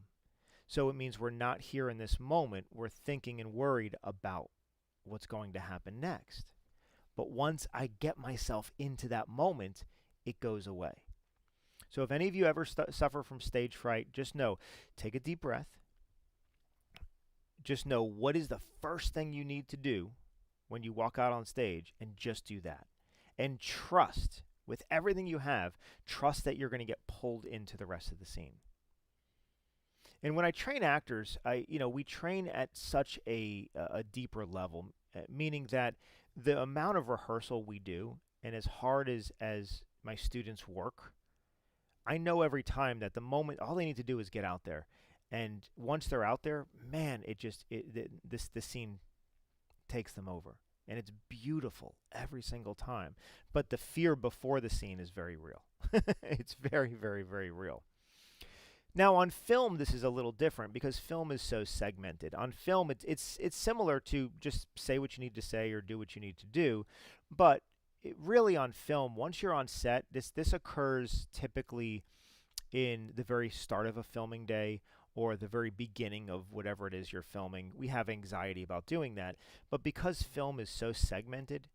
So it means we're not here in this moment. We're thinking and worried about what's going to happen next. But once I get myself into that moment, it goes away. So if any of you ever suffer from stage fright, just know, take a deep breath. Just know what is the first thing you need to do when you walk out on stage, and just do that. And trust, with everything you have, trust that you're going to get pulled into the rest of the scene. And when I train actors, we train at such a deeper level, meaning that the amount of rehearsal we do, and as hard as my students work, I know every time that the moment, all they need to do is get out there. And once they're out there, man, the scene takes them over. And it's beautiful every single time. But the fear before the scene is very real. It's very, very, very real. Now on film, this is a little different because film is so segmented. On film, it's similar to just say what you need to say or do what you need to do. But really on film, once you're on set, this occurs typically in the very start of a filming day or the very beginning of whatever it is you're filming. We have anxiety about doing that. But because film is so segmented,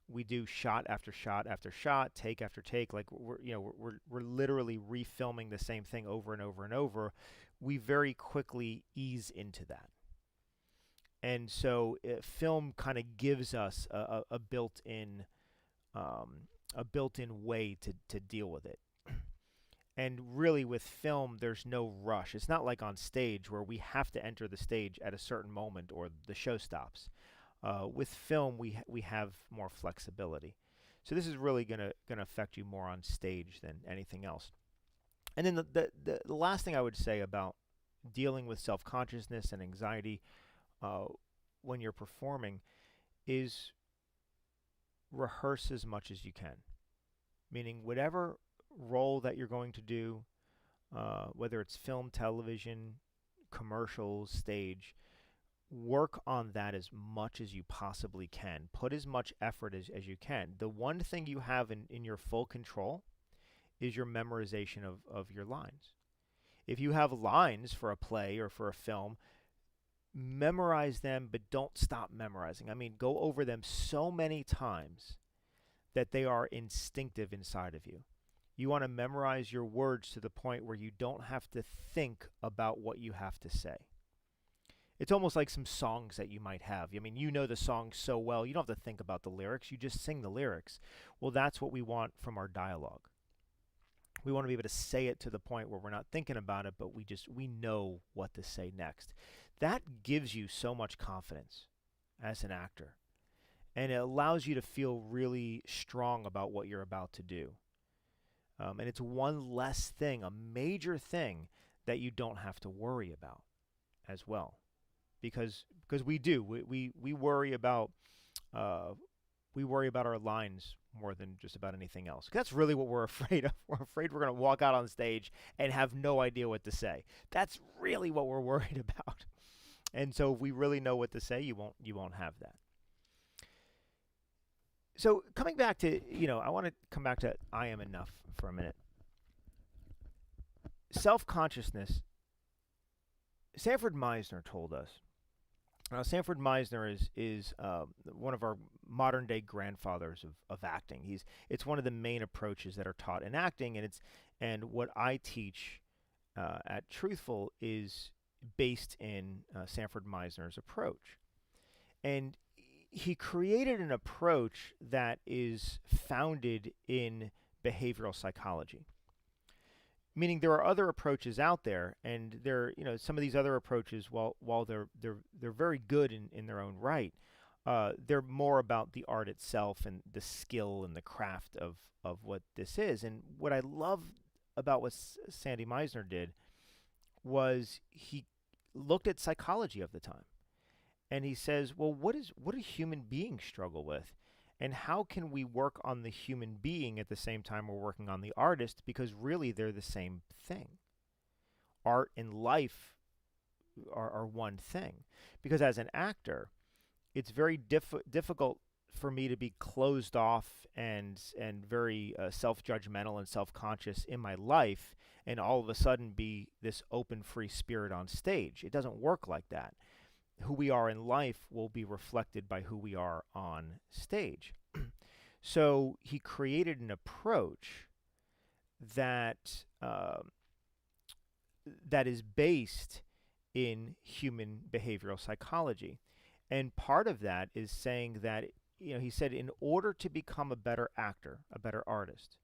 we do shot after shot after shot, take after take. Like we're literally refilming the same thing over and over and over. We very quickly ease into that. And so film kind of gives us a built-in way to deal with it. And really with film, there's no rush. It's not like on stage where we have to enter the stage at a certain moment or the show stops. With film, we have more flexibility. So this is really gonna affect you more on stage than anything else. And then the last thing I would say about dealing with self-consciousness and anxiety when you're performing is rehearse as much as you can. Meaning whatever role that you're going to do, whether it's film, television, commercials, stage, work on that as much as you possibly can. Put as much effort as you can. The one thing you have in your full control is your memorization of your lines. If you have lines for a play or for a film, memorize them, but don't stop memorizing. I mean, go over them so many times that they are instinctive inside of you. You want to memorize your words to the point where you don't have to think about what you have to say. It's almost like some songs that you might have. I mean, you know the song so well, you don't have to think about the lyrics, you just sing the lyrics. Well, that's what we want from our dialogue. We want to be able to say it to the point where we're not thinking about it, but we know what to say next. That gives you so much confidence as an actor. And it allows you to feel really strong about what you're about to do. And it's one less thing, a major thing that you don't have to worry about as well. Because we do. We worry about our lines more than just about anything else. That's really what we're afraid of. We're afraid we're going to walk out on stage and have no idea what to say. That's really what we're worried about. And so if we really know what to say, you won't have that. So coming back to, I want to come back to I am enough for a minute. Self-consciousness, Sanford Meisner told us. Sanford Meisner is one of our modern-day grandfathers of acting. It's one of the main approaches that are taught in acting, and what I teach at Truthful is based in Sanford Meisner's approach. And he created an approach that is founded in behavioral psychology. Meaning there are other approaches out there, and some of these other approaches, while they're very good in their own right, they're more about the art itself and the skill and the craft of what this is. And what I love about what Sandy Meisner did was he looked at psychology of the time, and he says, well, what do human beings struggle with? And how can we work on the human being at the same time we're working on the artist? Because really they're the same thing. Art and life are one thing. Because as an actor, it's very difficult for me to be closed off and very self-judgmental and self-conscious in my life, and all of a sudden be this open, free spirit on stage. It doesn't work like that. Who we are in life will be reflected by who we are on stage. So he created an approach that that is based in human behavioral psychology. And part of that is saying that, he said, in order to become a better actor, a better artist,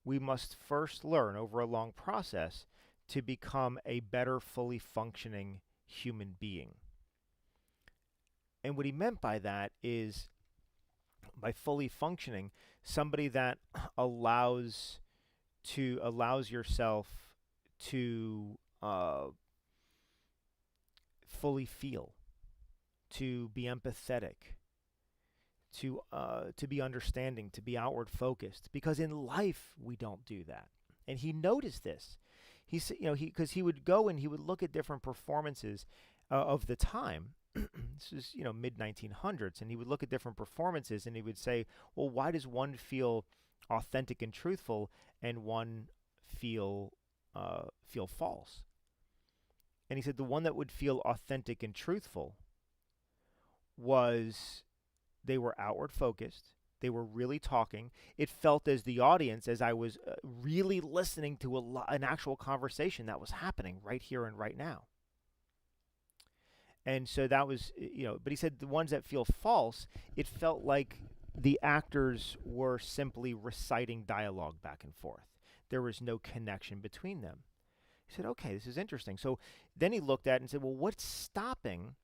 we must first learn over a long process to become a better, fully functioning human being. And what he meant by that is, by fully functioning, somebody that allows yourself to fully feel, to be empathetic, to be understanding, to be outward focused. Because in life we don't do that. And he noticed this. He said, because he would go and he would look at different performances of the time. This is, mid 1900s, and he would look at different performances and he would say, well, why does one feel authentic and truthful and one feel false? And he said the one that would feel authentic and truthful was, they were outward focused. They were really talking. It felt as the audience, as I was really listening to an actual conversation that was happening right here and right now. And so that was, but he said the ones that feel false, it felt like the actors were simply reciting dialogue back and forth. There was no connection between them. He said, okay, this is interesting. So then he looked at it and said, well, what's stopping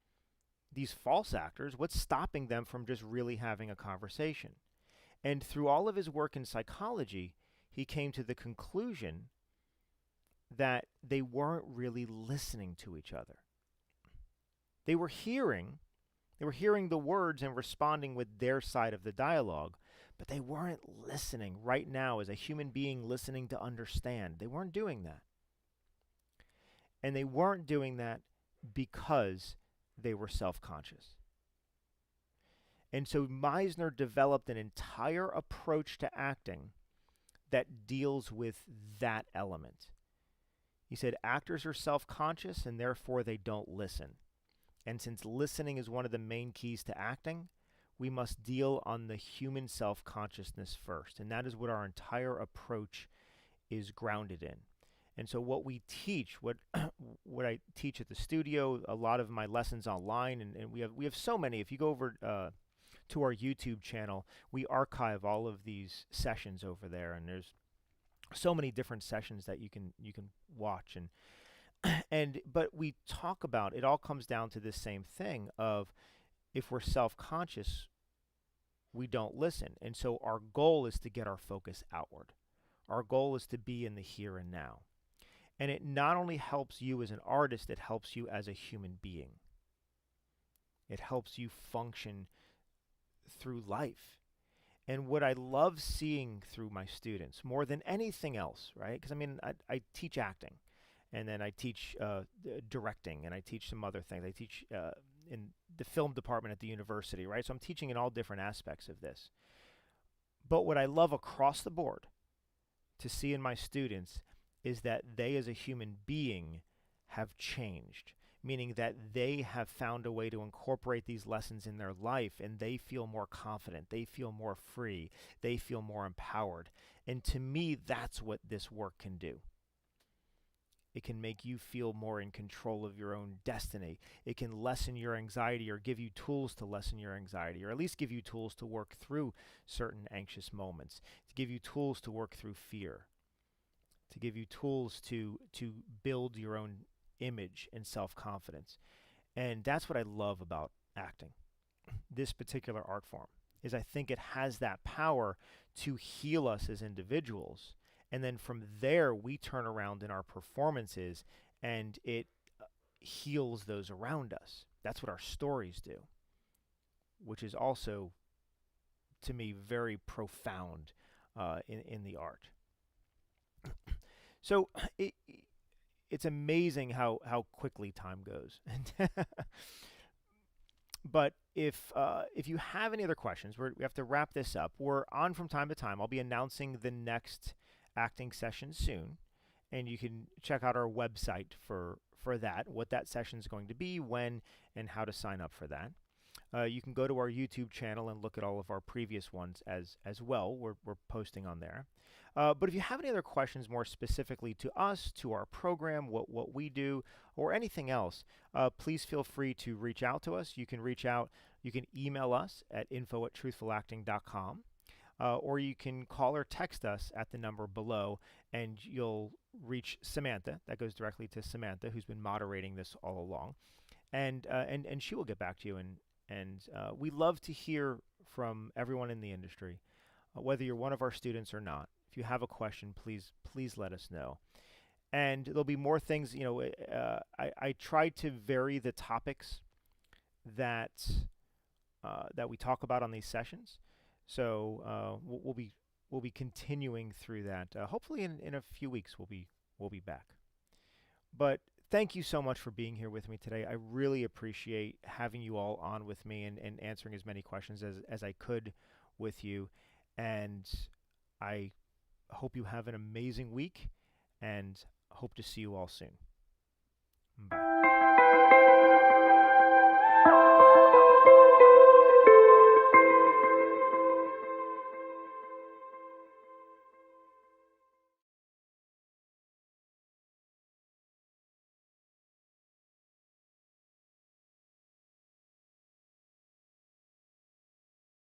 these false actors? What's stopping them from just really having a conversation? And through all of his work in psychology, he came to the conclusion that they weren't really listening to each other. They were hearing the words and responding with their side of the dialogue, but they weren't listening right now as a human being listening to understand. They weren't doing that. And they weren't doing that because they were self-conscious. And so Meisner developed an entire approach to acting that deals with that element. He said actors are self-conscious and therefore they don't listen. And since listening is one of the main keys to acting, we must deal on the human self-consciousness first. And that is what our entire approach is grounded in. And so what we teach, what I teach at the studio, a lot of my lessons online, and we have so many. If you go over to our YouTube channel, we archive all of these sessions over there, and there's so many different sessions that you can watch. But we talk about, it all comes down to this same thing of, if we're self-conscious, we don't listen. And so our goal is to get our focus outward. Our goal is to be in the here and now. And it not only helps you as an artist, it helps you as a human being. It helps you function through life. And what I love seeing through my students, more than anything else, right? Because I teach acting. And then I teach directing, and I teach some other things. I teach in the film department at the university, right? So I'm teaching in all different aspects of this. But what I love across the board to see in my students is that they as a human being have changed, meaning that they have found a way to incorporate these lessons in their life, and they feel more confident, they feel more free, they feel more empowered. And to me, that's what this work can do. It can make you feel more in control of your own destiny. It can lessen your anxiety, or give you tools to lessen your anxiety, or at least give you tools to work through certain anxious moments, to give you tools to work through fear, to give you tools to build your own image and self-confidence. And that's what I love about acting, this particular art form, is I think it has that power to heal us as individuals. And then from there, we turn around in our performances and it heals those around us. That's what our stories do, which is also, to me, very profound in the art. So it's amazing how quickly time goes. But if you have any other questions, we have to wrap this up. We're on from time to time. I'll be announcing the next acting session soon, and you can check out our website for that, what that session is going to be, when, and how to sign up for that. You can go to our YouTube channel and look at all of our previous ones as well. We're posting on there. But if you have any other questions more specifically to us, to our program, what we do, or anything else, please feel free to reach out to us. You can reach out, you can email us at info@truthfulacting.com, or you can call or text us at the number below, and you'll reach Samantha. That goes directly to Samantha, who's been moderating this all along, and she will get back to you. And we love to hear from everyone in the industry, whether you're one of our students or not. If you have a question, please let us know. And there'll be more things. I try to vary the topics that that we talk about on these sessions. So we'll be continuing through that. Hopefully, in a few weeks, we'll be back. But thank you so much for being here with me today. I really appreciate having you all on with me and answering as many questions as I could with you. And I hope you have an amazing week and hope to see you all soon. Bye.